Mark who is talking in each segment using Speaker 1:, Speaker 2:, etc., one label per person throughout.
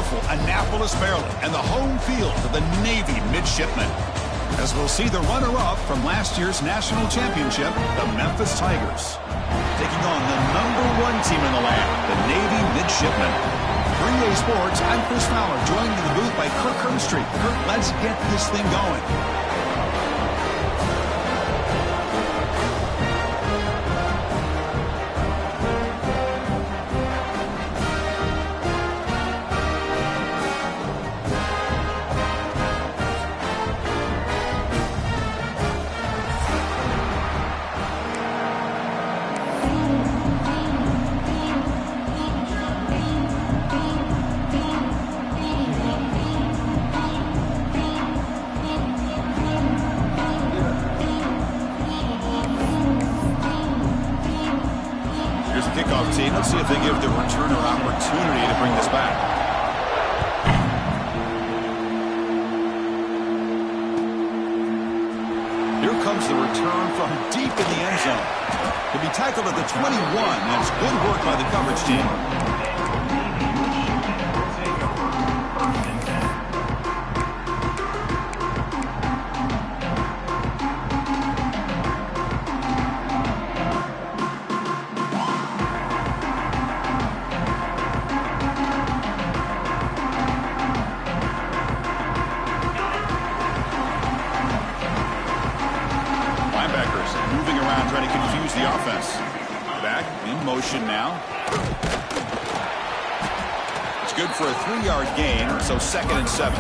Speaker 1: beautiful Annapolis, Maryland, and the home field of the Navy midshipmen. As we'll see the runner-up from last year's national championship, the Memphis Tigers, taking on the #1 team in the land, the Navy midshipmen. 3A Sports, I'm Chris Fowler, joined in the booth by Kirk Herbstreit. Kirk, let's get this thing going. Team. Let's see if they give the returner opportunity to bring this back. Here comes the return from deep in the end zone. To be tackled at the 21. That's good work by the coverage team. Trying to confuse the offense. Back in motion now. It's good for a 3-yard gain, so 2nd and 7.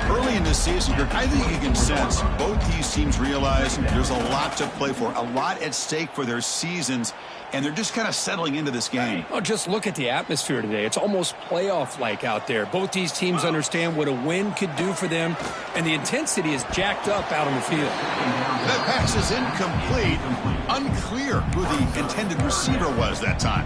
Speaker 1: Early in this season, I think you can sense both these teams realize there's a lot to play for, a lot at stake for their seasons, and they're just kind of settling into this game.
Speaker 2: Oh, just look at the atmosphere today. It's almost playoff-like out there. Both these teams understand what a win could do for them, and the intensity is jacked up out on the field.
Speaker 1: That pass is incomplete. Unclear who the intended receiver was that time.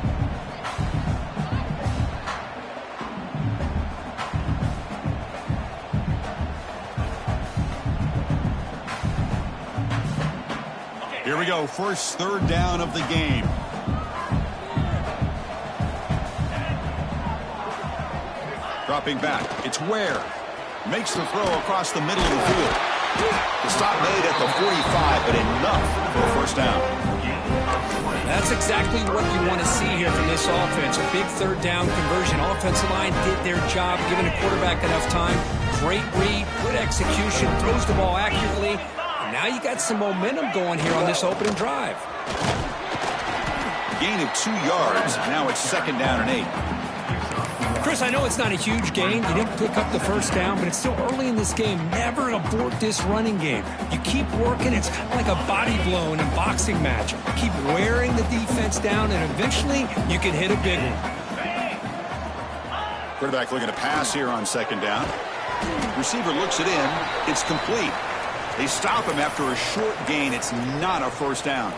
Speaker 1: Here we go, first 3rd down of the game. Dropping back, it's Ware. Makes the throw across the middle of the field. The stop made at the 45, but enough for a first down.
Speaker 2: That's exactly what you want to see here from this offense. A big 3rd down conversion. Offensive line did their job, giving the quarterback enough time. Great read, good execution, throws the ball accurately. Now you got some momentum going here on this opening drive.
Speaker 1: Gain of 2 yards. Now it's 2nd down and 8.
Speaker 2: Chris, I know it's not a huge gain. You didn't pick up the first down, but it's still early in this game. Never abort this running game. You keep working. It's kind of like a body blow in a boxing match. Keep wearing the defense down, and eventually you can hit a big one.
Speaker 1: Quarterback looking to pass here on 2nd down. Receiver looks it in. It's complete. They stop him after a short gain. It's not a first down.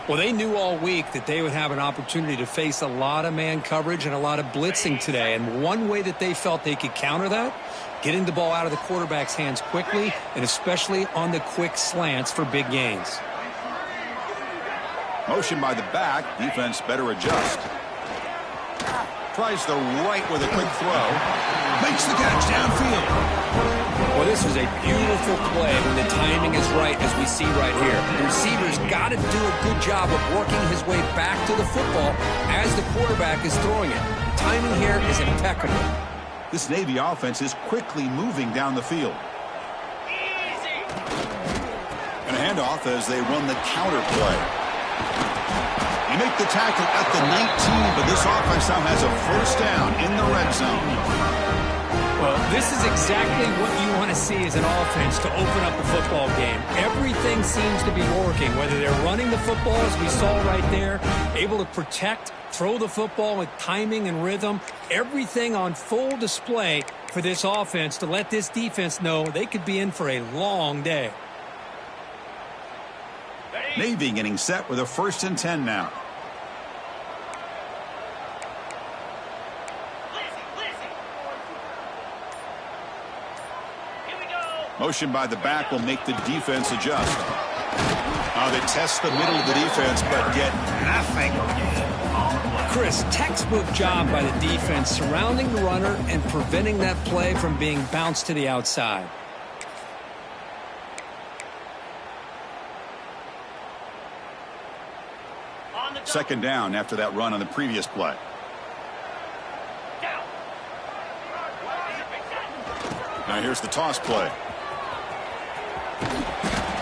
Speaker 2: Well, they knew all week that they would have an opportunity to face a lot of man coverage and a lot of blitzing today. And one way that they felt they could counter that, getting the ball out of the quarterback's hands quickly, and especially on the quick slants for big gains.
Speaker 1: Motion by the back. Defense better adjust. Tries the right with a quick throw. Makes the catch downfield.
Speaker 2: Well, this is a beautiful play when the timing is right, as we see right here. The receiver's got to do a good job of working his way back to the football as the quarterback is throwing it. The timing here is impeccable.
Speaker 1: This Navy offense is quickly moving down the field. And a handoff as they run the counter play. They make the tackle at the 19, but this offense now has a first down in the red zone.
Speaker 2: Well, this is exactly what you want to see as an offense to open up the football game. Everything seems to be working, whether they're running the football, as we saw right there, able to protect, throw the football with timing and rhythm, everything on full display for this offense to let this defense know they could be in for a long day.
Speaker 1: Navy getting set with a 1st and 10 now. Motion by the back will make the defense adjust. They test the middle of the defense, but get nothing.
Speaker 2: Chris, textbook job by the defense surrounding the runner and preventing that play from being bounced to the outside.
Speaker 1: Second down after that run on the previous play. Now here's the toss play.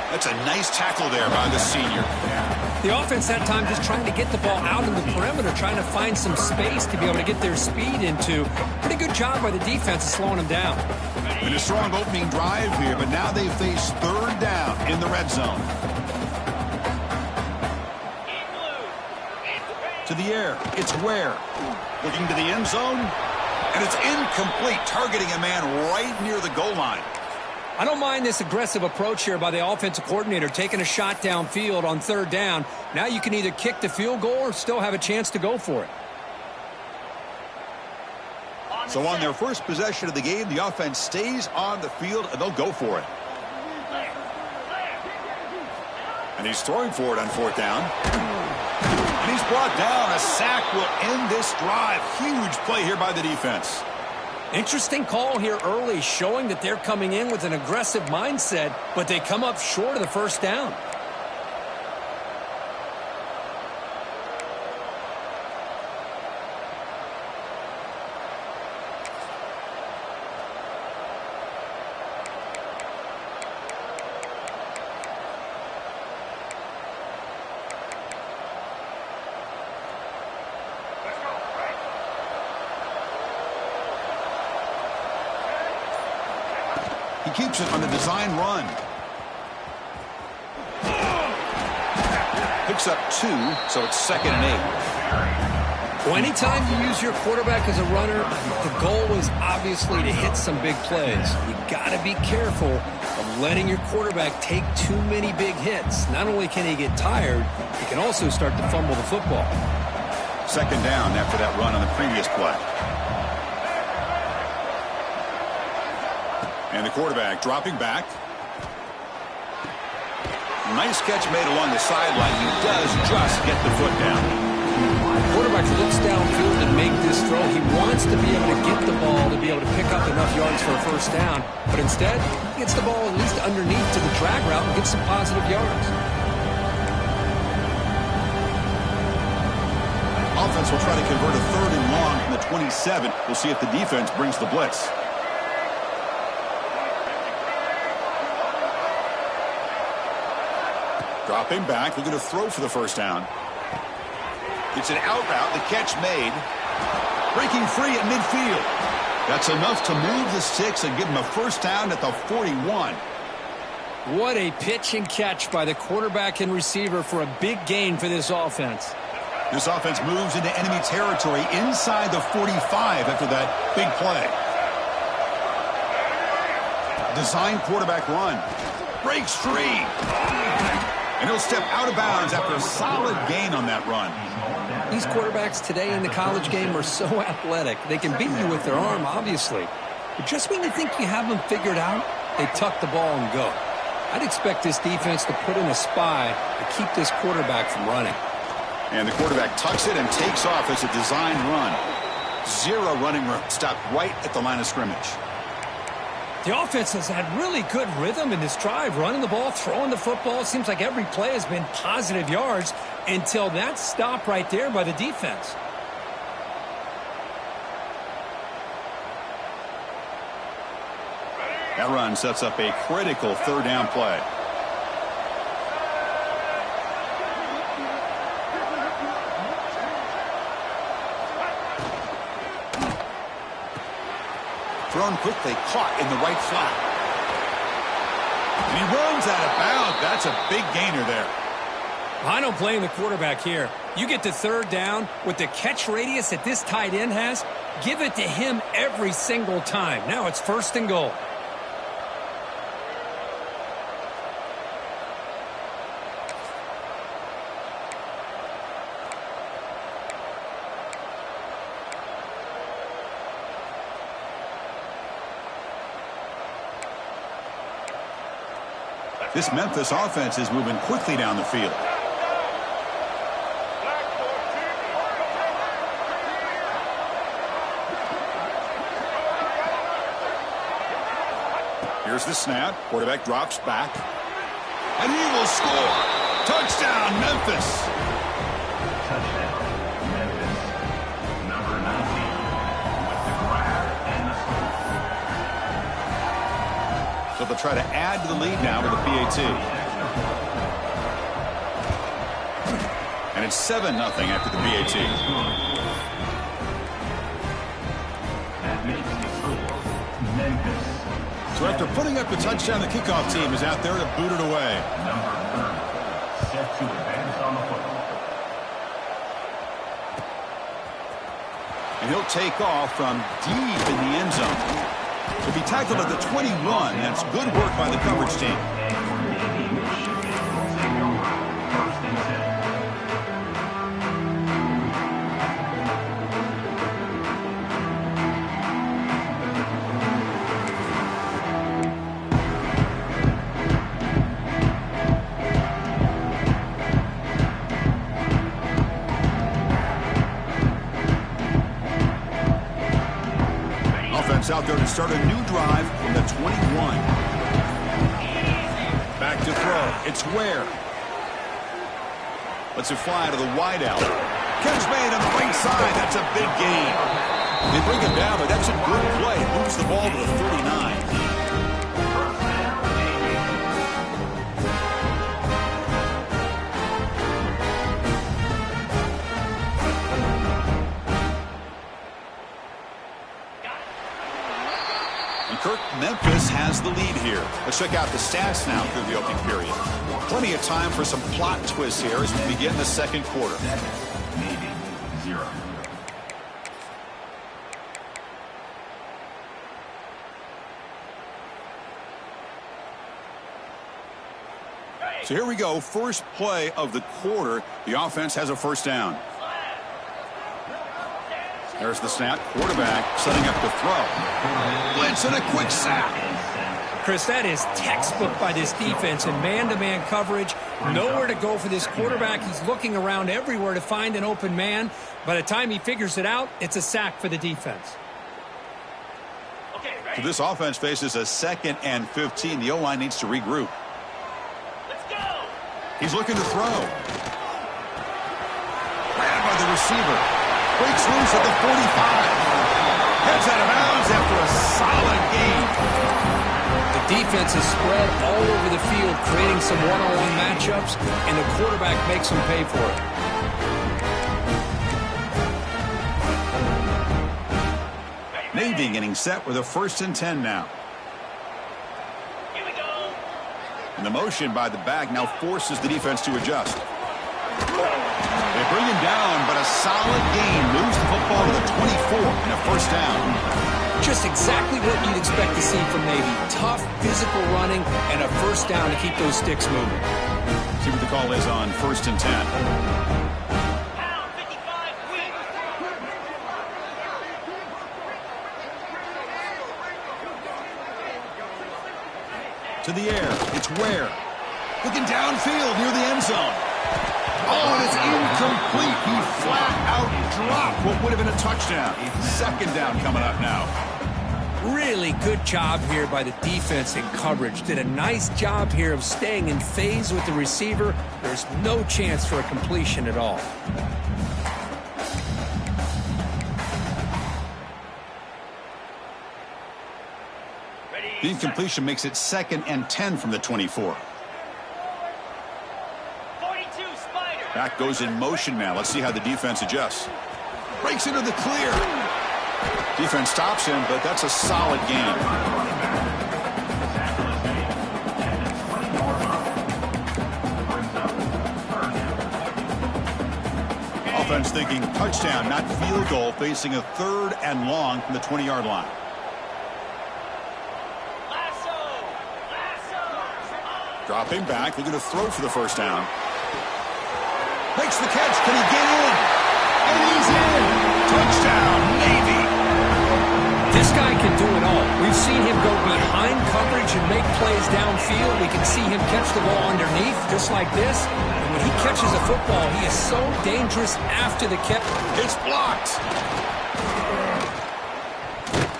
Speaker 1: That's a nice tackle there by the senior.
Speaker 2: The offense that time just trying to get the ball out in the perimeter, trying to find some space to be able to get their speed into. Pretty good job by the defense of slowing them down.
Speaker 1: And a strong opening drive here, but now they face third down in the red zone. To the air, it's Ware. Looking to the end zone, and it's incomplete, targeting a man right near the goal line.
Speaker 2: I don't mind this aggressive approach here by the offensive coordinator, taking a shot downfield on third down. Now you can either kick the field goal or still have a chance to go for it.
Speaker 1: So on their first possession of the game, the offense stays on the field, and they'll go for it. And he's throwing for it on fourth down. And he's brought down. A sack will end this drive. Huge play here by the defense.
Speaker 2: Interesting call here early, showing that they're coming in with an aggressive mindset, but they come up short of the first down.
Speaker 1: He keeps it on the design run. Picks up 2, so it's 2nd and 8.
Speaker 2: Well, anytime you use your quarterback as a runner, the goal is obviously to hit some big plays. You got to be careful of letting your quarterback take too many big hits. Not only can he get tired, he can also start to fumble the football.
Speaker 1: Second down after that run on the previous play. And the quarterback dropping back. Nice catch made along the sideline. He does just get the foot down.
Speaker 2: The quarterback looks downfield and make this throw. He wants to be able to get the ball to be able to pick up enough yards for a first down. But instead, he gets the ball at least underneath to the drag route and gets some positive yards.
Speaker 1: Offense will try to convert a 3rd and long from the 27. We'll see if the defense brings the blitz. Dropping back, looking to throw for the first down. It's an out route, the catch made. Breaking free at midfield. That's enough to move the sticks and give him a first down at the 41.
Speaker 2: What a pitch and catch by the quarterback and receiver for a big gain for this offense.
Speaker 1: This offense moves into enemy territory inside the 45 after that big play. Design quarterback run. Breaks free. And he'll step out of bounds after a solid gain on that run.
Speaker 2: These quarterbacks today in the college game are so athletic. They can beat you with their arm, obviously. But just when you think you have them figured out, they tuck the ball and go. I'd expect this defense to put in a spy to keep this quarterback from running.
Speaker 1: And the quarterback tucks it and takes off as a design run. 0 running room. Stopped right at the line of scrimmage.
Speaker 2: The offense has had really good rhythm in this drive, running the ball, throwing the football. It seems like every play has been positive yards until that stop right there by the defense.
Speaker 1: That run sets up a critical 3rd down play. Thrown quickly, caught in the right flat. And he runs out of bounds. That's a big gainer there.
Speaker 2: I don't blame the quarterback here. You get to 3rd down with the catch radius that this tight end has, give it to him every single time. Now it's 1st and goal.
Speaker 1: This Memphis offense is moving quickly down the field. Here's the snap. Quarterback drops back. And he will score. Touchdown, Memphis.
Speaker 3: Touchdown, Memphis. Number 19 with the grab and the score.
Speaker 1: So they'll try to add to the lead now with a PAT. And it's 7-0 after the PAT.
Speaker 3: That makes the score Memphis.
Speaker 1: So after putting up the touchdown, the kickoff team is out there to boot it away.
Speaker 3: Number 30 set to advance on the football.
Speaker 1: And he'll take off from deep in the end zone. He'll be tackled at the 21. That's good work by the coverage team.
Speaker 3: First and 10.
Speaker 1: Out there to start a new drive from the 21. Back to throw. It's Ware. Lets it fly to the wideout. Catch made on the right side. That's a big gain. They bring him down, but that's a good play. Moves the ball to the 39. Memphis has the lead here. Let's check out the stats now through the opening period. Plenty of time for some plot twists here as we begin the second quarter.
Speaker 3: Navy 0.
Speaker 1: So here we go. First play of the quarter. The offense has a first down. There's the snap. Quarterback setting up the throw. Blitz and a quick sack.
Speaker 2: Chris, that is textbook by this defense in man-to-man coverage. Nowhere to go for this quarterback. He's looking around everywhere to find an open man. By the time he figures it out, it's a sack for the defense.
Speaker 1: So this offense faces a 2nd and 15. The O-line needs to regroup.
Speaker 4: Let's go.
Speaker 1: He's looking to throw. Grabbed by the receiver. Breaks loose at the 45. Heads out of bounds after a solid gain.
Speaker 2: The defense is spread all over the field, creating some one-on-one matchups, and the quarterback makes them pay for it.
Speaker 1: Navy getting set with a 1st and 10 now.
Speaker 4: Here we go.
Speaker 1: And the motion by the back now forces the defense to adjust. They bring him down, but a solid gain moves the football to the 24 and a first down.
Speaker 2: Just exactly what you'd expect to see from Navy. Tough, physical running, and a first down to keep those sticks moving.
Speaker 1: See what the call is on 1st and 10.
Speaker 4: Pound 55, quick.
Speaker 1: To the air. It's Ware. Looking downfield near the end zone. Oh, and it's incomplete. He flat out dropped what would have been a touchdown. 2nd down coming up now.
Speaker 2: Really good job here by the defense in coverage. Did a nice job here of staying in phase with the receiver. There's no chance for a completion at all.
Speaker 1: The incompletion makes it 2nd and 10 from the 24.
Speaker 4: 42, Spider.
Speaker 1: Back goes in motion now. Let's see how the defense adjusts. Breaks into the clear. Defense stops him, but that's a solid gain. Offense thinking touchdown, not field goal, facing a 3rd and long from the 20-yard line. Dropping back, looking to throw for the first down. Makes the catch. Can he get in? And he's in. Touchdown, Navy.
Speaker 2: This guy can do it all. We've seen him go behind coverage and make plays downfield. We can see him catch the ball underneath, just like this. And when he catches a football, he is so dangerous after the catch.
Speaker 1: It's blocked.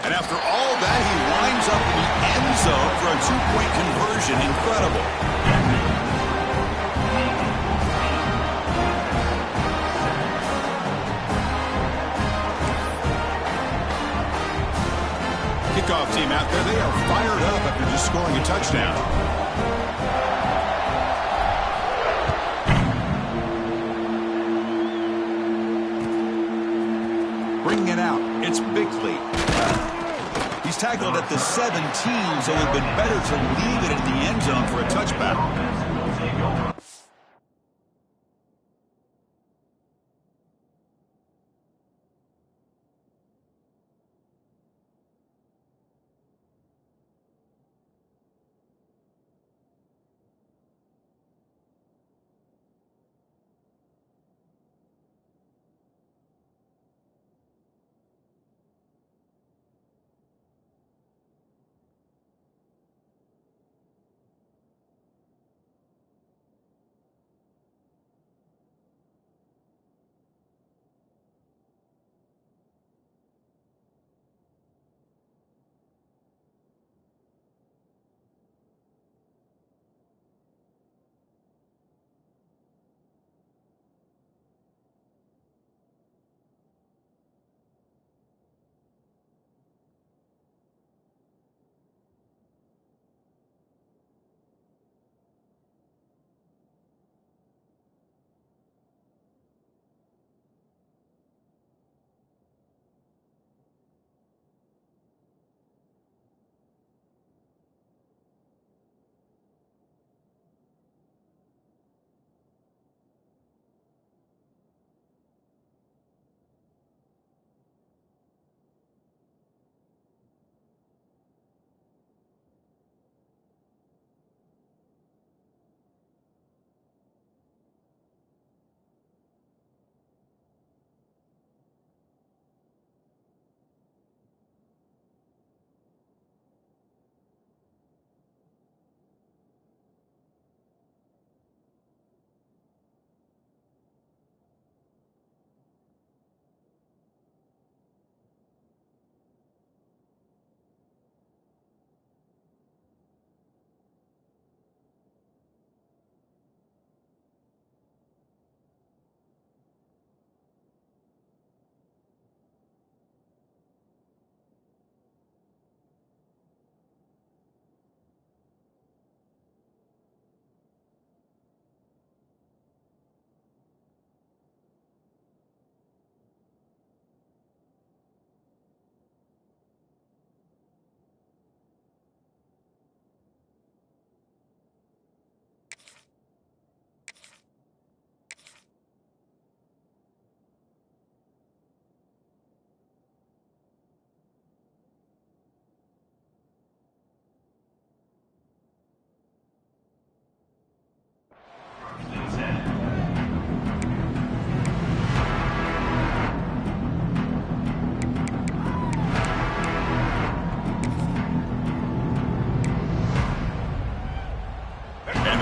Speaker 1: And after all that, he winds up in the end zone for a two-point conversion. Incredible. Kickoff team out there, they are fired up after just scoring a touchdown. Bringing it out, it's Bickley. He's tackled at the 17, so it would have been better to leave it in the end zone for a touchback.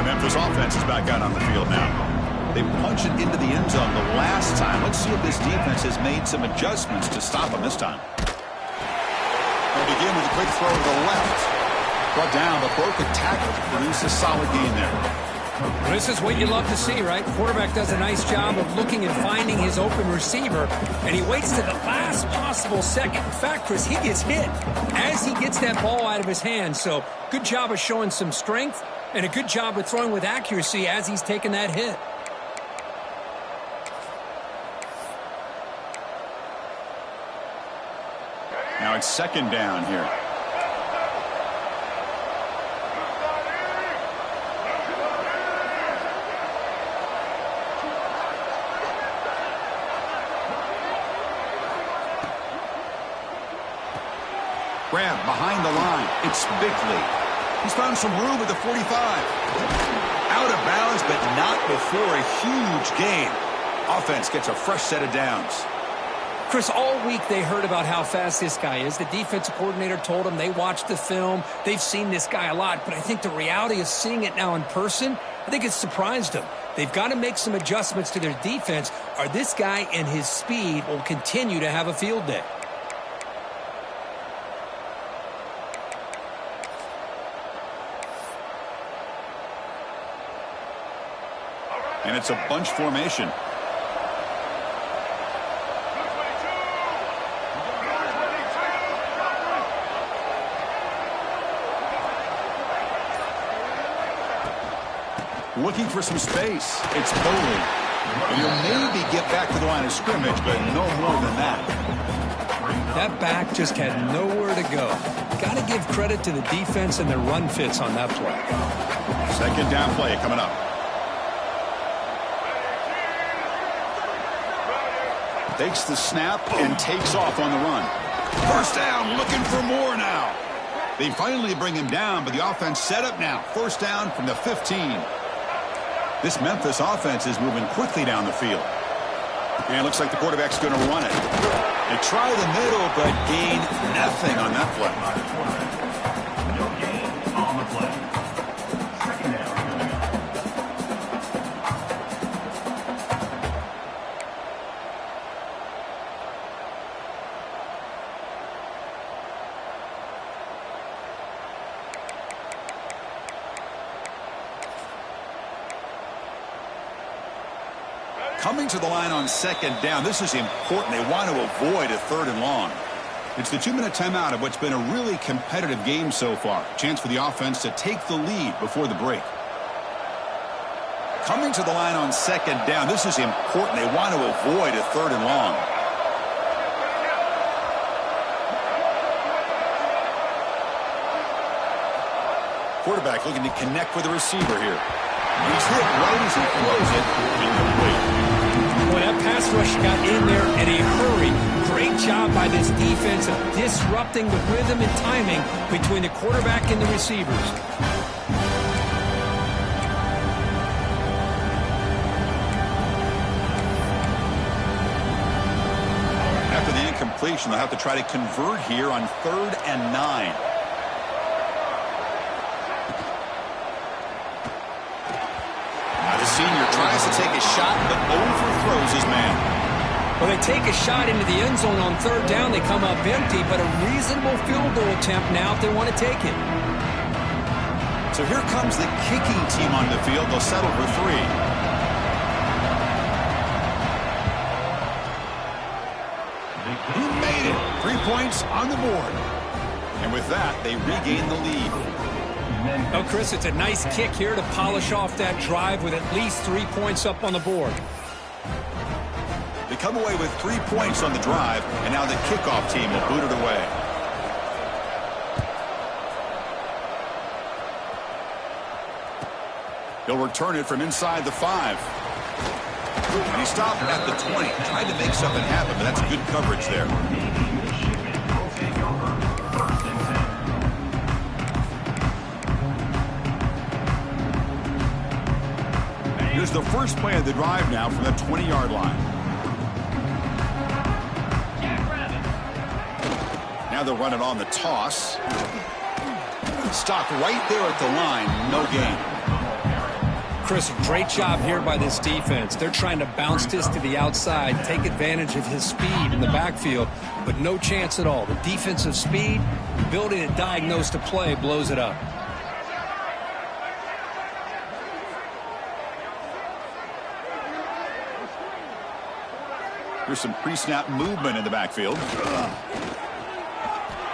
Speaker 1: Memphis offense is back out on the field now. They punch it into the end zone the last time. Let's see if this defense has made some adjustments to stop them this time. They'll begin with a quick throw to the left. Brought down, but broke a tackle to produce a solid gain there.
Speaker 2: Well, this is what you love to see, right? Quarterback does a nice job of looking and finding his open receiver, and he waits to the last possible second. In fact, Chris, he gets hit as he gets that ball out of his hand. So good job of showing some strength and a good job of throwing with accuracy as he's taking that hit.
Speaker 1: Now it's second down here. Grab behind the line. It's Bickley. He's found some room at the 45. Out of bounds, but not before a huge gain. Offense gets a fresh set of downs.
Speaker 2: Chris, all week they heard about how fast this guy is. The defensive coordinator told them they watched the film. They've seen this guy a lot, but I think the reality of seeing it now in person, I think it's surprised them. They've got to make some adjustments to their defense, or this guy and his speed will continue to have a field day.
Speaker 1: And it's a bunch formation. Looking for some space. It's Foley. He'll maybe get back to the line of scrimmage, but no more than that.
Speaker 2: That back just had nowhere to go. Got to give credit to the defense and their run fits on that play.
Speaker 1: Second down play coming up. Takes the snap and takes off on the run. First down, looking for more now. They finally bring him down, but the offense set up now. First down from the 15. This Memphis offense is moving quickly down the field. And it looks like the quarterback's going to run it. They try the middle, but gain nothing on that play.
Speaker 3: No gain on the play. Second down.
Speaker 1: Coming to the line on second down. This is important. They want to avoid a third and long. It's the 2-minute timeout of what's been a really competitive game so far. Chance for the offense to take the lead before the break. Coming to the line on second down. This is important. They want to avoid a third and long. Quarterback looking to connect with the receiver here. He's hit right as he throws it. Incomplete.
Speaker 2: Well, that pass rush got in there in a hurry. Great job by this defense of disrupting the rhythm and timing between the quarterback and the receivers.
Speaker 1: After the incompletion, they'll have to try to convert here on 3rd and 9. The senior tries to take a shot, but overthrows his man.
Speaker 2: Well, they take a shot into the end zone on 3rd down. They come up empty, but a reasonable field goal attempt now if they want to take it.
Speaker 1: So here comes the kicking team on the field. They'll settle for 3. He made it. 3 points on the board. And with that, they regain the lead.
Speaker 2: Oh, Chris, it's a nice kick here to polish off that drive with at least 3 points up on the board.
Speaker 1: They come away with 3 points on the drive, and now the kickoff team will boot it away. He'll return it from inside the 5. And he stopped at the 20, trying to make something happen, but that's good coverage there. Here's the first play of the drive now from the 20-yard line. Now they'll run it on the toss. Stopped right there at the line. No gain.
Speaker 2: Chris, great job here by this defense. They're trying to bounce this to the outside, take advantage of his speed in the backfield, but no chance at all. The defensive speed, ability to diagnose the play, blows it up.
Speaker 1: Here's some pre-snap movement in the backfield.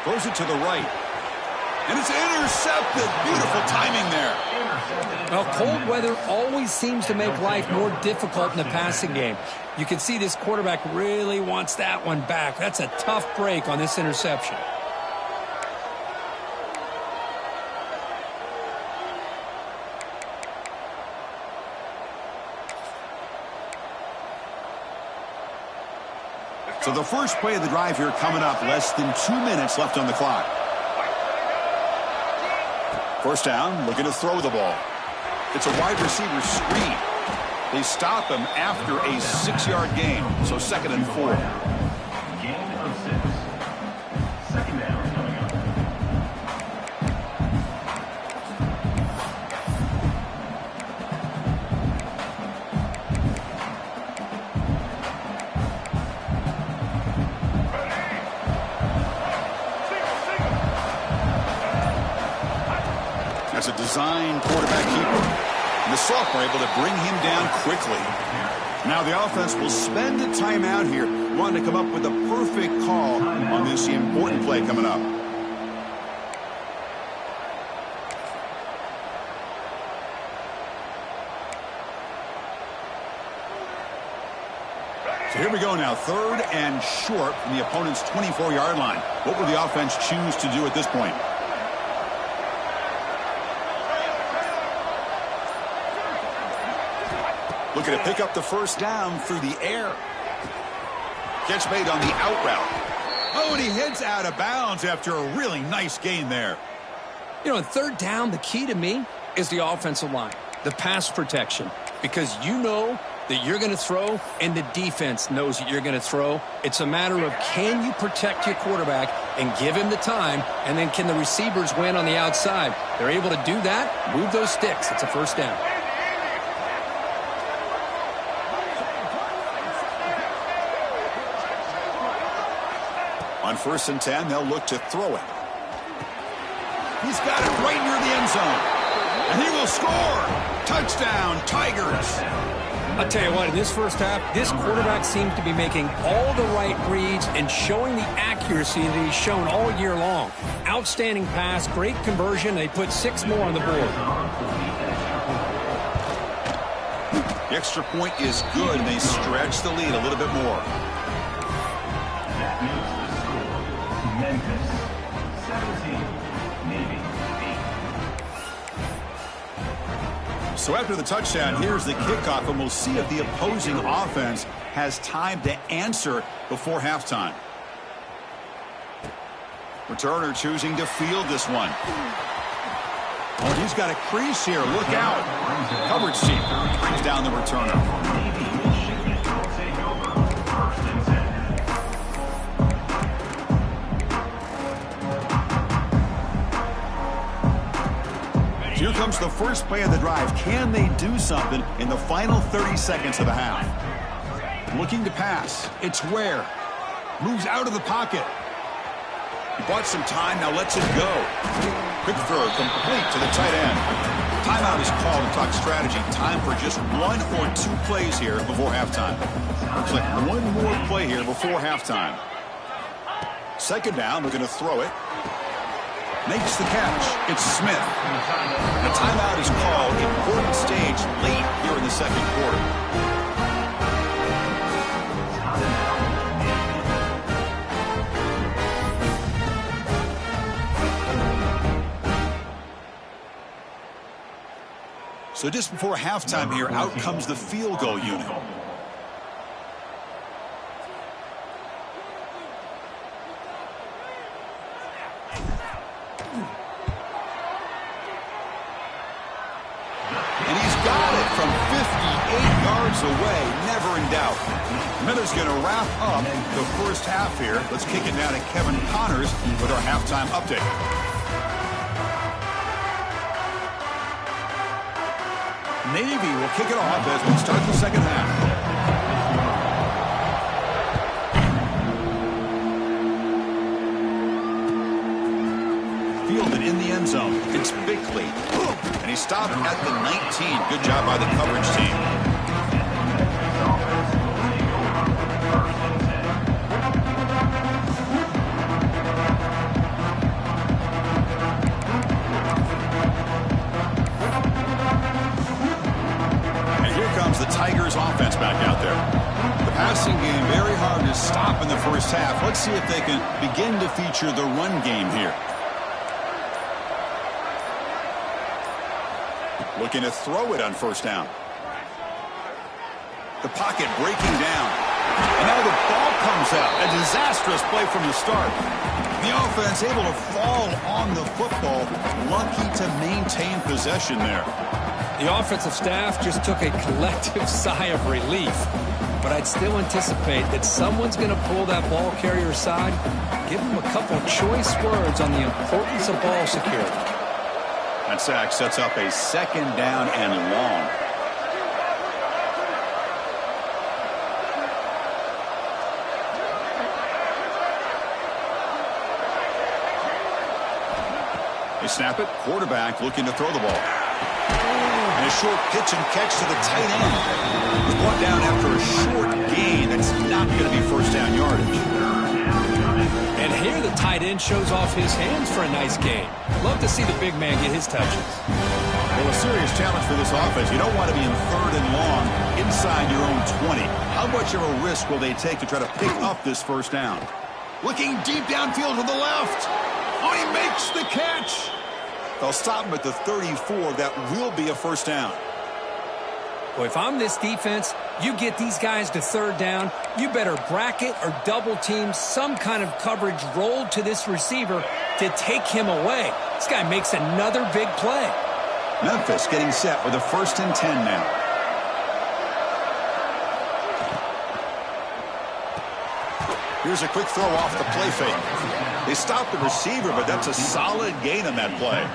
Speaker 1: Throws it to the right. And it's intercepted. Beautiful timing there.
Speaker 2: Well, cold weather always seems to make life more difficult in the passing game. You can see this quarterback really wants that one back. That's a tough break on this interception.
Speaker 1: So the first play of the drive here coming up. Less than 2 minutes left on the clock. First down, looking to throw the ball. It's a wide receiver screen. They stop him after a 6-yard gain, so 2nd and 4. has a design quarterback keeper. And the sophomore able to bring him down quickly. Now the offense will spend a timeout here, wanting to come up with a perfect call on this important play coming up. So here we go now, 3rd and short from the opponent's 24-yard line. What will the offense choose to do at this point? Looking to pick up the first down through the air. Catch made on the out route. Oh, and he heads out of bounds after a really nice gain there.
Speaker 2: You know, in 3rd down, the key to me is the offensive line, the pass protection, because you know that you're going to throw and the defense knows that you're going to throw. It's a matter of can you protect your quarterback and give him the time, and then can the receivers win on the outside? They're able to do that, move those sticks. It's a first down.
Speaker 1: On 1st and 10, they'll look to throw it. He's got it right near the end zone. And he will score. Touchdown, Tigers.
Speaker 2: I'll tell you what, in this first half, this quarterback seems to be making all the right reads and showing the accuracy that he's shown all year long. Outstanding pass, great conversion. They put 6 more on the board.
Speaker 1: The extra point is good, and they stretch the lead a little bit more.
Speaker 3: That moves the score. Memphis 17, Navy 8.
Speaker 1: So after the touchdown, here's the kickoff, and we'll see if the opposing offense has time to answer before halftime. Returner choosing to field this one. Oh, he's got a crease here. Look out. Coverage team brings down the returner.
Speaker 3: Navy Michigan will take over 1st and 10.
Speaker 1: Here comes the first play of the drive. Can they do something in the final 30 seconds of the half? Looking to pass. It's Ware. Moves out of the pocket. He bought some time, now lets it go. Quick throw, complete to the tight end. Timeout is called to talk strategy. Time for just 1 or 2 plays here before halftime. Looks like 1 more play here before halftime. 2nd down, we're going to throw it. Makes the catch. It's Smith. The timeout is called. Important stage late here in the 2nd quarter. So just before halftime here, out comes the field goal unit. And he's got it from 58 yards away, never in doubt. Miller's going to wrap up the first half here. Let's kick it down to Kevin Connors with our halftime update. Navy will kick it off as we start the 2nd half. Fielded in the end zone. It's Bickley. And he stopped at the 19. Good job by the coverage team. The Tigers offense back out there. The passing game very hard to stop in the first half. Let's see if they can begin to feature the run game here. Looking to throw it on 1st down. The pocket breaking down. And now the ball comes out. A disastrous play from the start. The offense able to fall on the football. Lucky to maintain possession there.
Speaker 2: The offensive staff just took a collective sigh of relief. But I'd still anticipate that someone's going to pull that ball carrier aside, give him a couple choice words on the importance of ball security.
Speaker 1: That sack sets up a 2nd down and long. They snap it. Quarterback looking to throw the ball. And a short pitch and catch to the tight end. He's brought down after a short gain. That's not going to be first down yardage.
Speaker 2: And here the tight end shows off his hands for a nice gain. Love to see the big man get his touches.
Speaker 1: Well, a serious challenge for this offense. You don't want to be in third and long inside your own 20. How much of a risk will they take to try to pick up this first down? Looking deep downfield to the left. Oh, he makes the catch. They'll stop him at the 34. That will be a first down.
Speaker 2: Well, if I'm this defense, you get these guys to third down, you better bracket or double team some kind of coverage rolled to this receiver to take him away. This guy makes another big play.
Speaker 1: Memphis getting set with a 1st and 10 now. Here's a quick throw off the play fake. They stopped the receiver, but that's a solid gain on that play.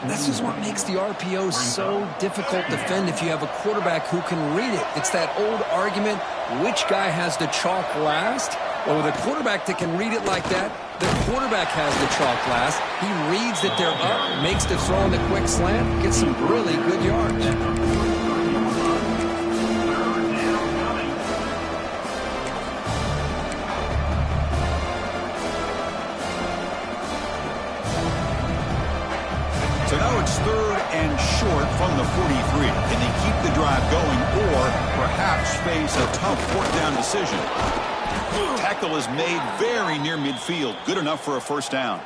Speaker 2: This is what makes the RPO so difficult to defend if you have a quarterback who can read it. It's that old argument, which guy has the chalk last? Well, with a quarterback that can read it like that, the quarterback has the chalk last. He reads that they're up, makes the throw on the quick slant, gets some really good yards.
Speaker 1: So now it's 3rd and short from the 43. Can they keep the drive going or perhaps face a tough 4th down decision? Tackle is made very near midfield. Good enough for a first down.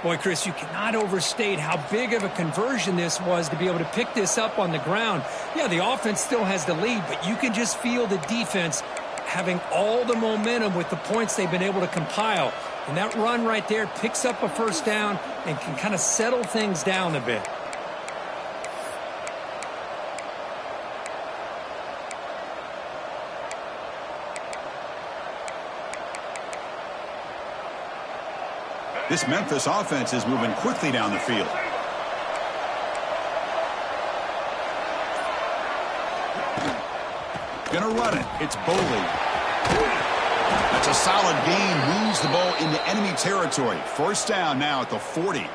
Speaker 2: Boy, Chris, you cannot overstate how big of a conversion this was to be able to pick this up on the ground. Yeah, the offense still has the lead, but you can just feel the defense having all the momentum with the points they've been able to compile. And that run right there picks up a first down and can kind of settle things down a bit.
Speaker 1: This Memphis offense is moving quickly down the field. Gonna run it. It's Boley. That's a solid gain. Moves the ball into enemy territory. First down now at the 40.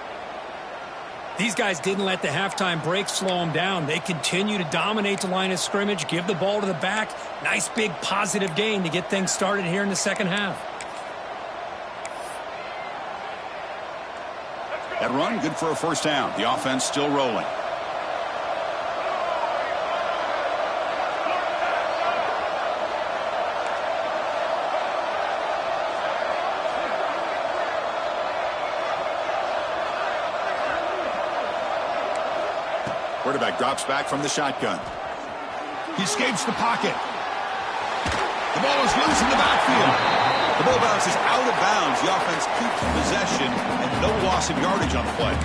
Speaker 2: These guys didn't let the halftime break slow them down. They continue to dominate the line of scrimmage, give the ball to the back. Nice big positive gain to get things started here in the second half.
Speaker 1: That run, good for a first down. The offense still rolling. Quarterback drops back from the shotgun. He escapes the pocket. The ball is loose in the backfield. The ball bounces out of bounds. The offense keeps possession and no loss of yardage on the play.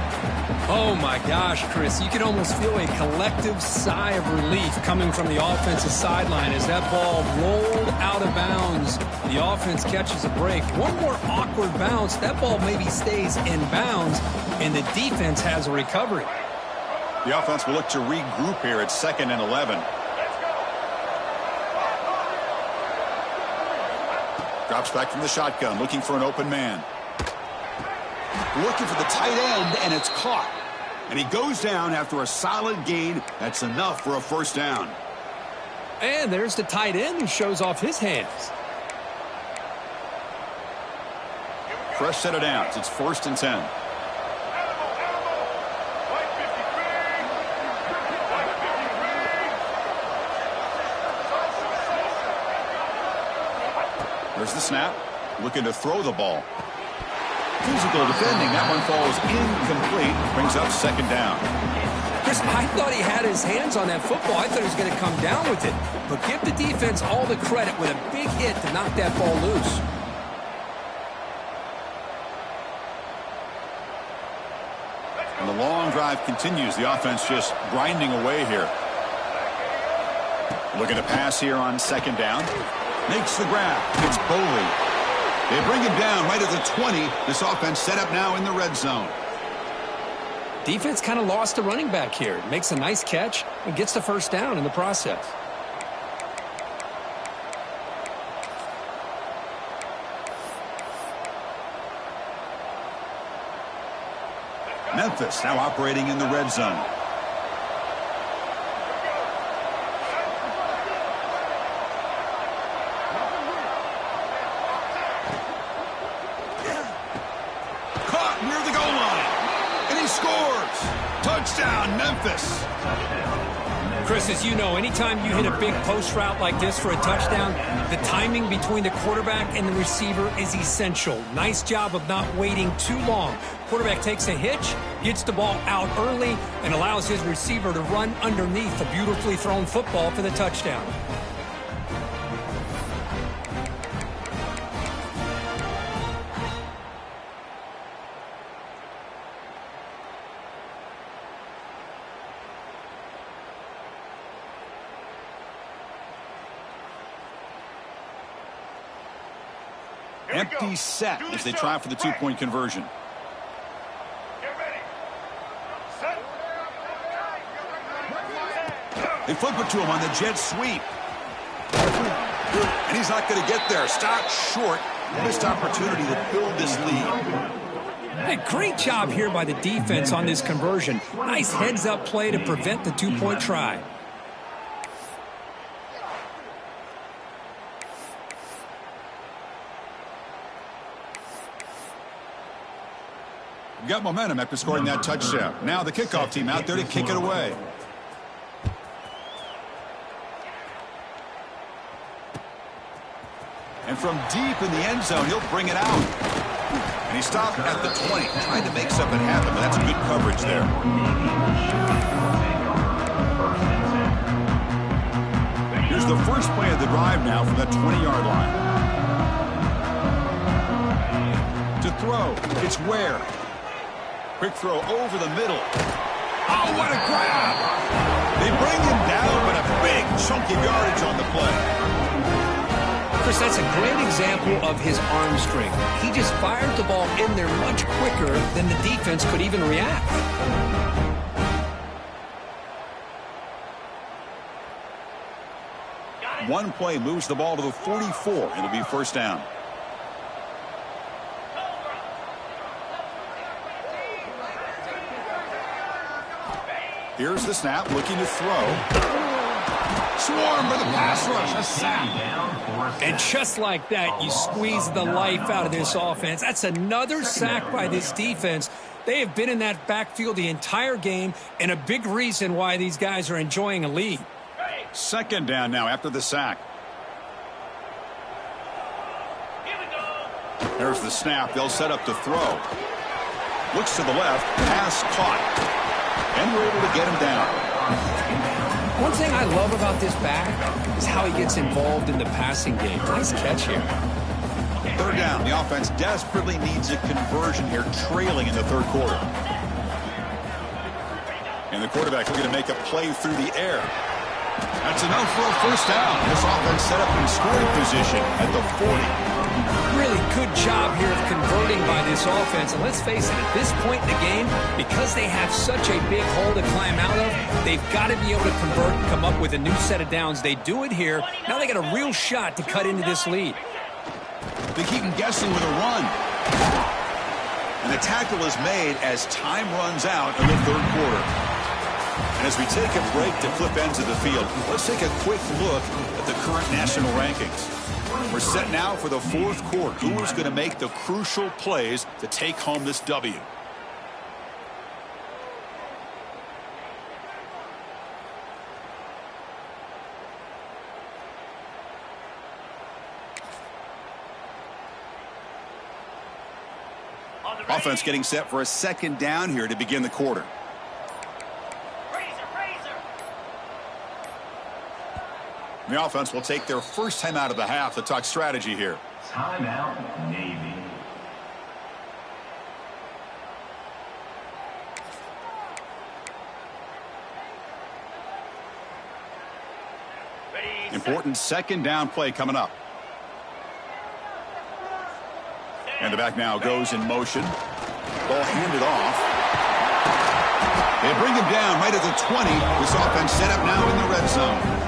Speaker 2: Oh, my gosh, Chris. You can almost feel a collective sigh of relief coming from the offensive sideline as that ball rolled out of bounds. The offense catches a break. One more awkward bounce. That ball maybe stays in bounds, and the defense has a recovery.
Speaker 1: The offense will look to regroup here at 2nd and 11. Drops back from the shotgun, looking for an open man. Looking for the tight end, and it's caught. And he goes down after a solid gain. That's enough for a first down.
Speaker 2: And there's the tight end who shows off his hands.
Speaker 1: Fresh set of downs. It's 1st and 10. There's the snap. Looking to throw the ball. Physical defending. That one falls incomplete. Brings up 2nd down.
Speaker 2: Chris, I thought he had his hands on that football. I thought he was going to come down with it. But give the defense all the credit with a big hit to knock that ball loose.
Speaker 1: And the long drive continues. The offense just grinding away here. Looking to pass here on 2nd down. Makes the grab. It's Boley. They bring him down right at the 20. This offense set up now in the red zone.
Speaker 2: Defense kind of lost a running back here. Makes a nice catch and gets the first down in the process.
Speaker 1: Memphis now operating in the red zone. Caught near the goal line. And he scores. Touchdown, Memphis.
Speaker 2: Chris, as you know, anytime you hit a big post route like this for a touchdown, the timing between the quarterback and the receiver is essential. Nice job of not waiting too long. Quarterback takes a hitch, gets the ball out early, and allows his receiver to run underneath a beautifully thrown football for the touchdown.
Speaker 1: Empty set as they try for the two-point conversion.
Speaker 3: Get ready. Set.
Speaker 1: They flip it to him on the jet sweep. And he's not going to get there. Stopped short. Missed opportunity to build this lead.
Speaker 2: Hey, great job here by the defense on this conversion. Nice heads-up play to prevent the two-point try.
Speaker 1: Got momentum after scoring that touchdown. Now the kickoff team out there to kick it away. And from deep in the end zone, he'll bring it out. And he stopped at the 20, trying to make something happen, but that's good coverage there. Here's the first play of the drive now from that 20-yard line. To throw, it's Ware. Quick throw over the middle. Oh, what a grab! They bring him down, but a big chunk of yardage on the play.
Speaker 2: Chris, that's a great example of his arm strength. He just fired the ball in there much quicker than the defense could even react.
Speaker 1: One play moves the ball to the 44. It'll be first down. Here's the snap, looking to throw. Swarm for the pass rush, a sack.
Speaker 2: And just like that, you squeeze the life out of this offense. That's another sack by this defense. They have been in that backfield the entire game, and a big reason why these guys are enjoying a lead.
Speaker 1: Second down now after the sack. There's the snap. They'll set up to throw. Looks to the left. Pass caught. And we're able to get him down.
Speaker 2: One thing I love about this back is how he gets involved in the passing game. Nice catch here.
Speaker 1: Third down. The offense desperately needs a conversion here, trailing in the third quarter. And the quarterback looking to make a play through the air. That's enough for a first down. This offense set up in scoring position at the 40.
Speaker 2: Really good job here of converting by this offense. And let's face it, at this point in the game, because they have such a big hole to climb out of, they've got to be able to convert and come up with a new set of downs. They do it here. Now they got a real shot to cut into this lead.
Speaker 1: They keep him guessing with a run. And the tackle is made as time runs out in the third quarter. And as we take a break to flip ends of the field, let's take a quick look at the current national rankings. We're set now for the fourth quarter. Who is going to make the crucial plays to take home this W? Offense getting set for a second down here to begin the quarter. The offense will take their first time out of the half to talk strategy here.
Speaker 3: Timeout, Navy.
Speaker 1: Important second down play coming up. And the back now goes in motion. Ball handed off. They bring him down right at the 20. This offense set up now in the red zone.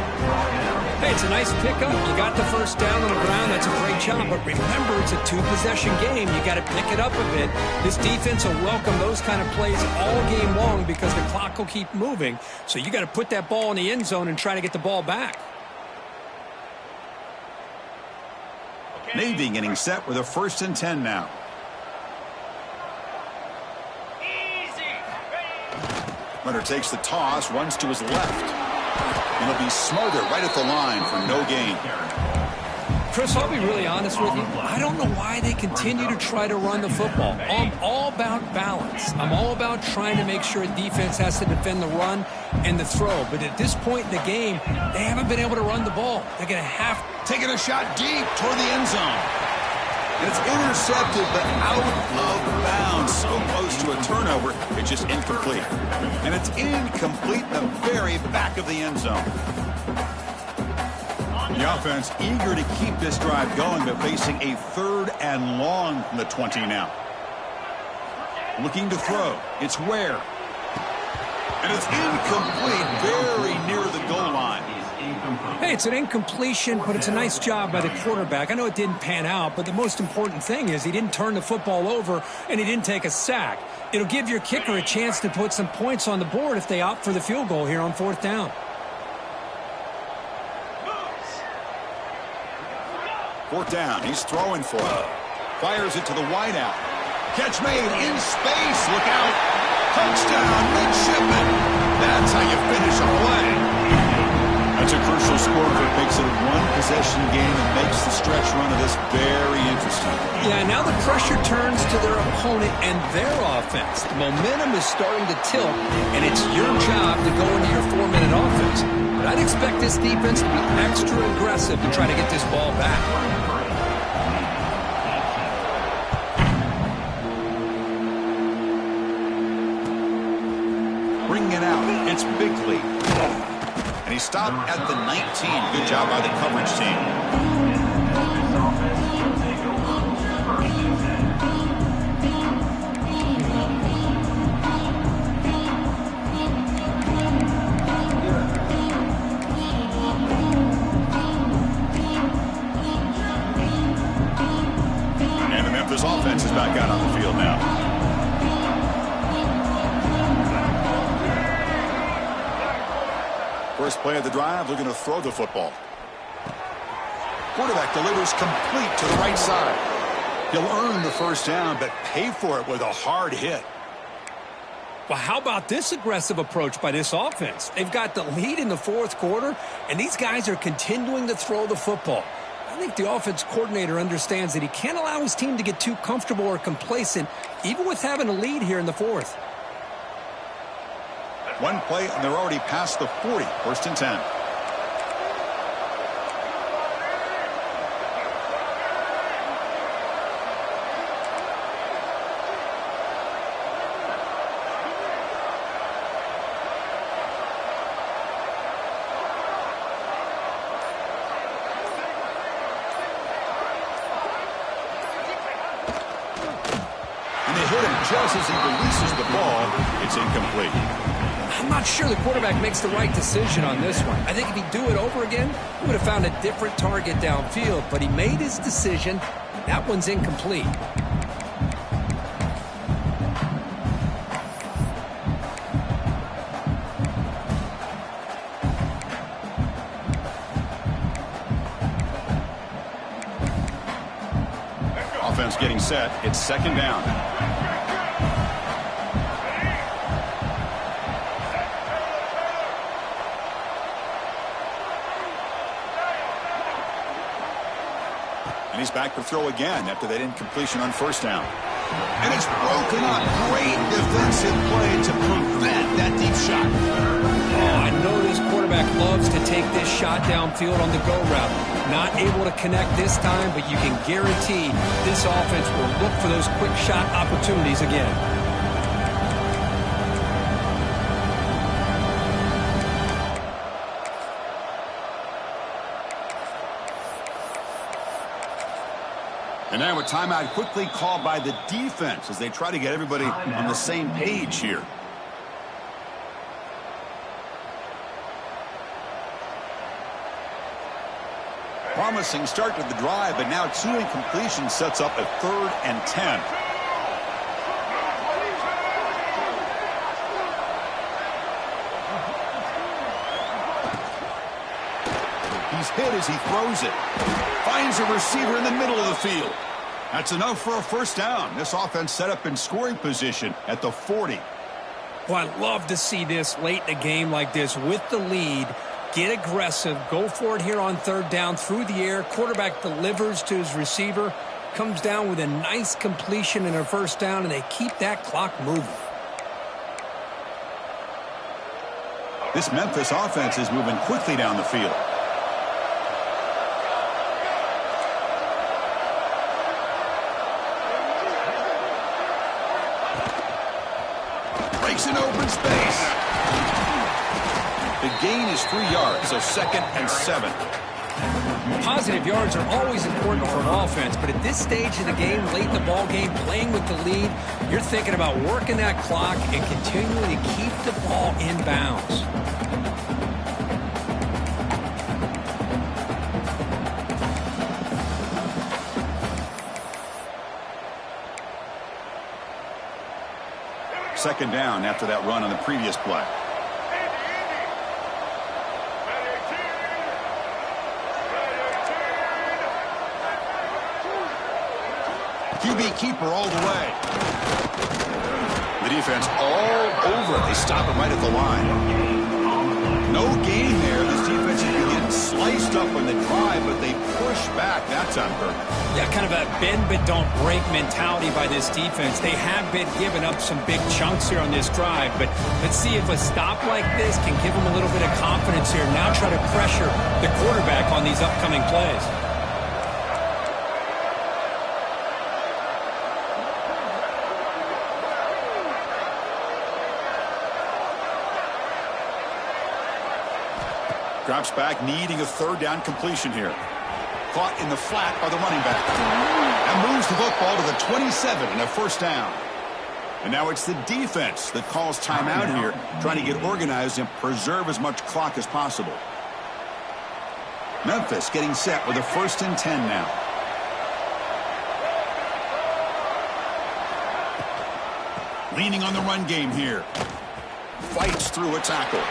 Speaker 2: Hey, it's a nice pickup. You got the first down on the ground. That's a great job. But remember, it's a two-possession game. You got to pick it up a bit. This defense will welcome those kind of plays all game long because the clock will keep moving. So you got to put that ball in the end zone and try to get the ball back.
Speaker 1: Navy getting set with a 1st and 10 now. Runner takes the toss, runs to his left. And he'll be smothered right at the line for no gain.
Speaker 2: Chris, I'll be really honest with you. I don't know why they continue to try to run the football. I'm all about balance. I'm all about trying to make sure defense has to defend the run and the throw. But at this point in the game, they haven't been able to run the ball. They're going to have
Speaker 1: taking a shot deep toward the end zone. And it's intercepted, but out of bounds. So close to a turnover, it's just incomplete. And it's incomplete in the very back of the end zone. The offense eager to keep this drive going, but facing a 3rd and long from the 20 now. Looking to throw. It's Ware. And it's incomplete, very near the goal line.
Speaker 2: Hey, it's an incompletion, but it's a nice job by the quarterback. I know it didn't pan out, but the most important thing is he didn't turn the football over and he didn't take a sack. It'll give your kicker a chance to put some points on the board if they opt for the field goal here on 4th down.
Speaker 1: 4th down, he's throwing for it. Fires it to the wideout. Catch made in space, look out. Touchdown, Midshipman. That's how you finish a play. That's a crucial score that makes it a one-possession game and makes the stretch run of this very interesting.
Speaker 2: Yeah, now the pressure turns to their opponent and their offense. The momentum is starting to tilt, and it's your job to go into your 4-minute offense. But I'd expect this defense to be extra aggressive to try to get this ball back.
Speaker 1: Bringing it out, it's Bigley. And he stopped at the 19. Good job by the coverage team. And the Memphis offense is back out on the field now. First play of the drive, looking to throw the football. Quarterback delivers complete to the right side. He'll earn the first down, but pay for it with a hard hit.
Speaker 2: Well, how about this aggressive approach by this offense? They've got the lead in the 4th quarter, and these guys are continuing to throw the football. I think the offense coordinator understands that he can't allow his team to get too comfortable or complacent, even with having a lead here in the 4th.
Speaker 1: One play, and they're already past the 40. 1st and 10. And they hit him just as he releases the ball. It's incomplete.
Speaker 2: I'm not sure the quarterback makes the right decision on this one. I think if he'd do it over again, he would have found a different target downfield, but he made his decision. That one's incomplete.
Speaker 1: Offense getting set. It's 2nd down. And he's back to throw again after that incompletion on 1st down. And it's broken up. Great defensive play to prevent that deep shot.
Speaker 2: Oh, I know this quarterback loves to take this shot downfield on the go route. Not able to connect this time, but you can guarantee this offense will look for those quick shot opportunities again. And now a timeout quickly called by the defense as they try to get everybody on the same page here.
Speaker 1: Promising start to the drive, but now 2 incompletions sets up a 3rd and 10. He's hit as he throws it. Finds a receiver in the middle of the field. That's enough for a first down. This offense set up in scoring position at the 40.
Speaker 2: Well, I love to see this late in a game like this with the lead. Get aggressive. Go for it here on 3rd down through the air. Quarterback delivers to his receiver. Comes down with a nice completion and a first down, and they keep that clock moving.
Speaker 1: This Memphis offense is moving quickly down the field. Breaks an open space. The gain is 3 yards, so 2nd and 7.
Speaker 2: Positive yards are always important for an offense, but at this stage of the game, late in the ball game, playing with the lead, you're thinking about working that clock and continuing to keep the ball in bounds.
Speaker 1: Second down after that run on the previous play. QB keeper all the way. The defense all over it. They stop it right at the line. No gain there. This defense is getting sliced up on the drive, but they push back. That's on purpose.
Speaker 2: Yeah, kind of a bend but don't break mentality by this defense. They have been giving up some big chunks here on this drive, but let's see if a stop like this can give them a little bit of confidence here. Now try to pressure the quarterback on these upcoming plays.
Speaker 1: Drops back, needing a 3rd down completion here. Caught in the flat by the running back. And moves the football to the 27 and a first down. And now it's the defense that calls timeout here, trying to get organized and preserve as much clock as possible. Memphis getting set with a 1st and 10 now. Leaning on the run game here. Fights through a tackle.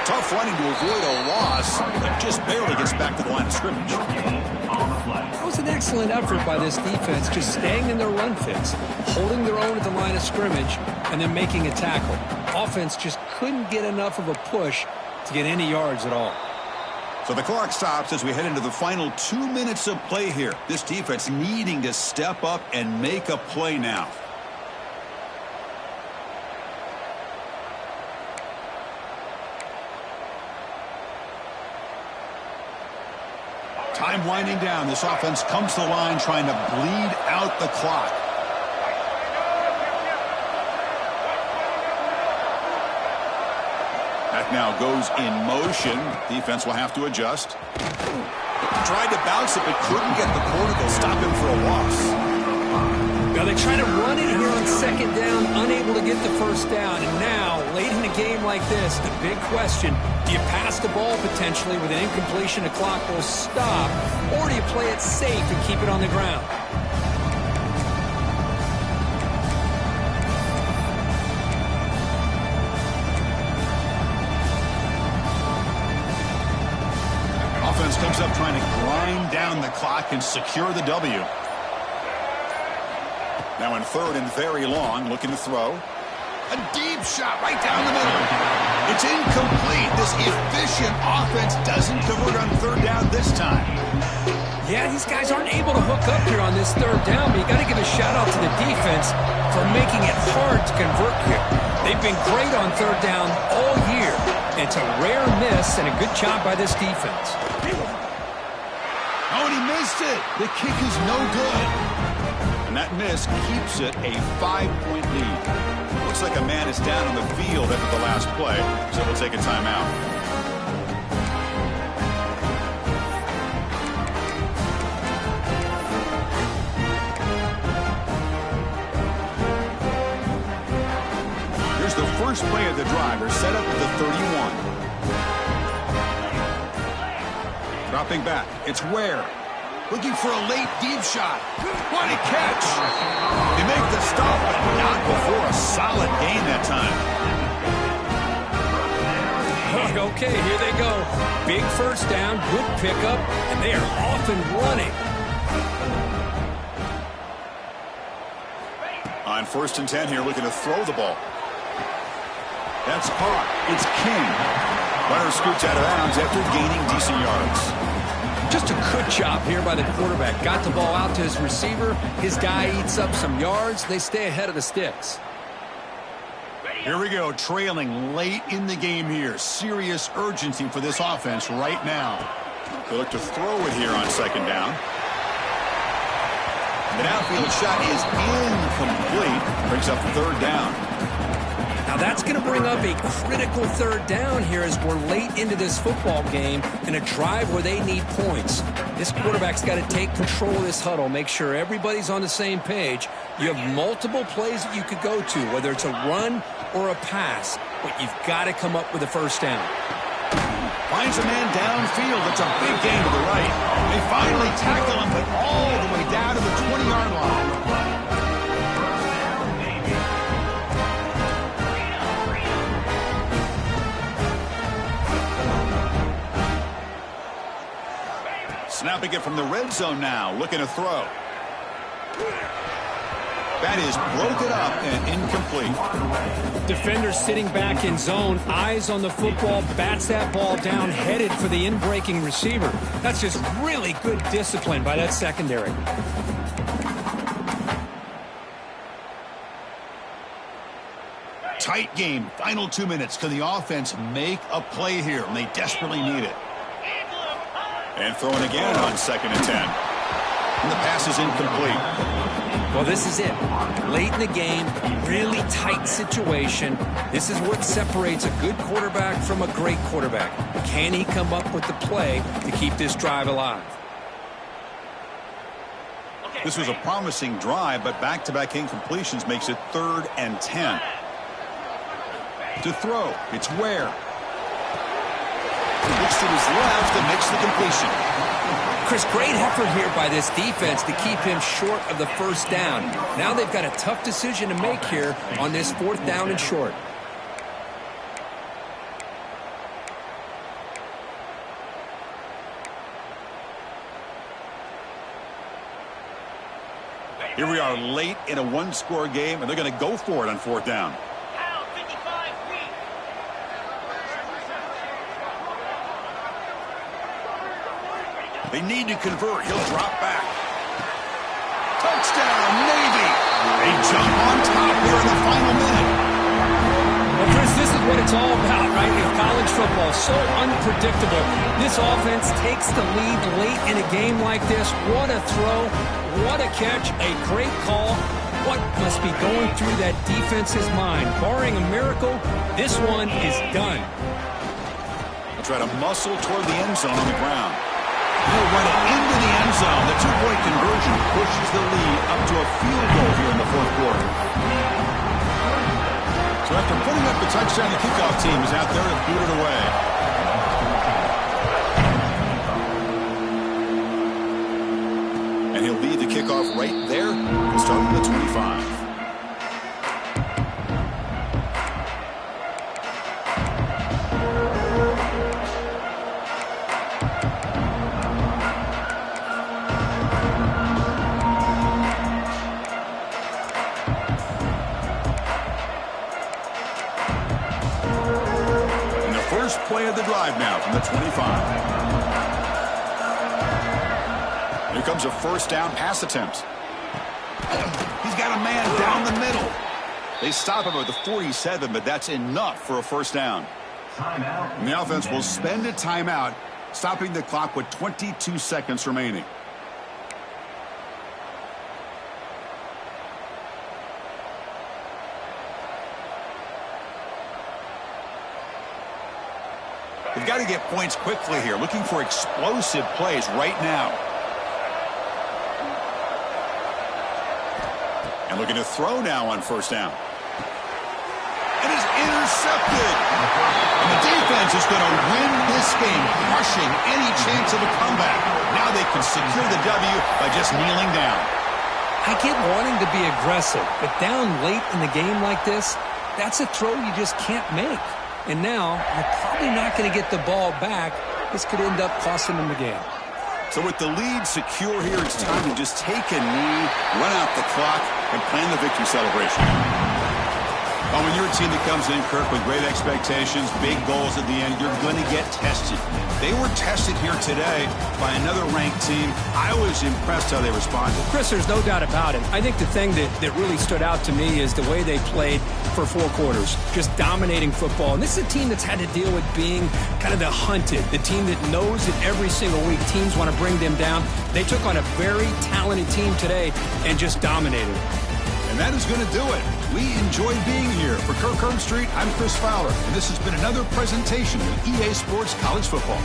Speaker 1: Tough running to avoid a loss, but just barely gets back to the line of scrimmage.
Speaker 2: That was an excellent effort by this defense, just staying in their run fits, holding their own at the line of scrimmage, and then making a tackle. Offense just couldn't get enough of a push to get any yards at all.
Speaker 1: So the clock stops as we head into the final 2 minutes of play here. This defense needing to step up and make a play now. Time winding down. This offense comes to the line trying to bleed out the clock. That now goes in motion. Defense will have to adjust. Tried to bounce it, but couldn't get the corner to stop him for a loss.
Speaker 2: Now they try to run it here on 2nd down, unable to get the first down. And now, late in a game like this, the big question, do you pass the ball potentially with an incompletion, the clock will stop, or do you play it safe and keep it on the ground?
Speaker 1: Offense comes up trying to grind down the clock and secure the W. Now in 3rd and very long, looking to throw. A deep shot right down the middle. It's incomplete. This efficient offense doesn't convert on 3rd down this time.
Speaker 2: Yeah, these guys aren't able to hook up here on this 3rd down, but you got to give a shout out to the defense for making it hard to convert here. They've been great on 3rd down all year. It's a rare miss and a good job by this defense.
Speaker 1: Oh, and he missed it. The kick is no good. And that miss keeps it a 5-point lead. Looks like a man is down on the field after the last play, so we'll take a timeout. Here's the first play of the drive. They're set up at the 31. Dropping back. It's Ware. Looking for a late deep shot. What a catch. They make the stop, but not before a solid gain that time.
Speaker 2: Okay, here they go. Big first down, good pickup, and they are off and running.
Speaker 1: On 1st and 10 here, looking to throw the ball. That's caught. It's King. Runner scoots out of bounds after gaining decent yards.
Speaker 2: Just a good job here by the quarterback. Got the ball out to his receiver. His guy eats up some yards. They stay ahead of the sticks.
Speaker 1: Here we go, trailing late in the game here. Serious urgency for this offense right now. They look to throw it here on 2nd down. The downfield shot is incomplete. Brings up 3rd down.
Speaker 2: Now that's going to bring up a critical 3rd down here as we're late into this football game in a drive where they need points. This quarterback's got to take control of this huddle, make sure everybody's on the same page. You have multiple plays that you could go to, whether it's a run or a pass, but you've got to come up with a 1st down.
Speaker 1: Finds a man downfield. It's a big gain to the right. They finally tackle him, but all the way down to the 20-yard line. Snapping it from the red zone now, looking to throw. That is broken up and incomplete.
Speaker 2: Defender sitting back in zone, eyes on the football, bats that ball down, headed for the in-breaking receiver. That's just really good discipline by that secondary.
Speaker 1: Tight game, final 2 minutes. Can the offense make a play here? And they desperately need it. And throwing again on 2nd and 10. And the pass is incomplete.
Speaker 2: Well, this is it. Late in the game, really tight situation. This is what separates a good quarterback from a great quarterback. Can he come up with the play to keep this drive alive?
Speaker 1: This was a promising drive, but back-to-back incompletions makes it 3rd and 10. To throw, it's Ware. Looks to his left and makes the completion.
Speaker 2: Chris, great effort here by this defense to keep him short of the 1st down. Now they've got a tough decision to make here on this 4th down and short.
Speaker 1: Here we are late in a 1-score game, and they're going to go for it on 4th down. They need to convert. He'll drop back. Touchdown, Navy. They jump on top here in the final minute.
Speaker 2: Well, Chris, this is what it's all about, right? In college football, so unpredictable. This offense takes the lead late in a game like this. What a throw. What a catch. A great call. What must be going through that defense's mind? Barring a miracle, this one is done.
Speaker 1: They'll try to muscle toward the end zone on the ground. He'll run it into the end zone. The 2-point conversion pushes the lead up to a field goal here in the 4th quarter. So after putting up the touchdown, the kickoff team is out there to boot it away. And he'll lead the kickoff right there. He'll start at the 25. Play of the drive now from the 25. Here comes a 1st down pass attempt. He's got a man down the middle. They stop him at the 47, but that's enough for a 1st down. And the offense will spend a timeout, stopping the clock with 22 seconds remaining. They've got to get points quickly here, looking for explosive plays right now. And looking to throw now on 1st down. And his Intercepted. And the defense is going to win this game, crushing any chance of a comeback. Now they can secure the W by just kneeling down.
Speaker 2: I get wanting to be aggressive, but down late in the game like this, that's a throw you just can't make. And now, you're probably not going to get the ball back. This could end up costing them the game.
Speaker 1: So with the lead secure here, it's time to just take a knee, run out the clock, and plan the victory celebration. Oh, when you're a team that comes in, Kirk, with great expectations, big goals at the end, you're going to get tested. They were tested here today by another ranked team. I was impressed how they responded.
Speaker 2: Chris, there's no doubt about it. I think the thing that really stood out to me is the way they played for 4 quarters, just dominating football. And this is a team that's had to deal with being kind of the hunted, the team that knows that every single week teams want to bring them down. They took on a very talented team today and just dominated.
Speaker 1: And that is going to do it. We enjoyed being here. For Kirk Herbstreit, I'm Chris Fowler, and this has been another presentation of EA Sports College Football.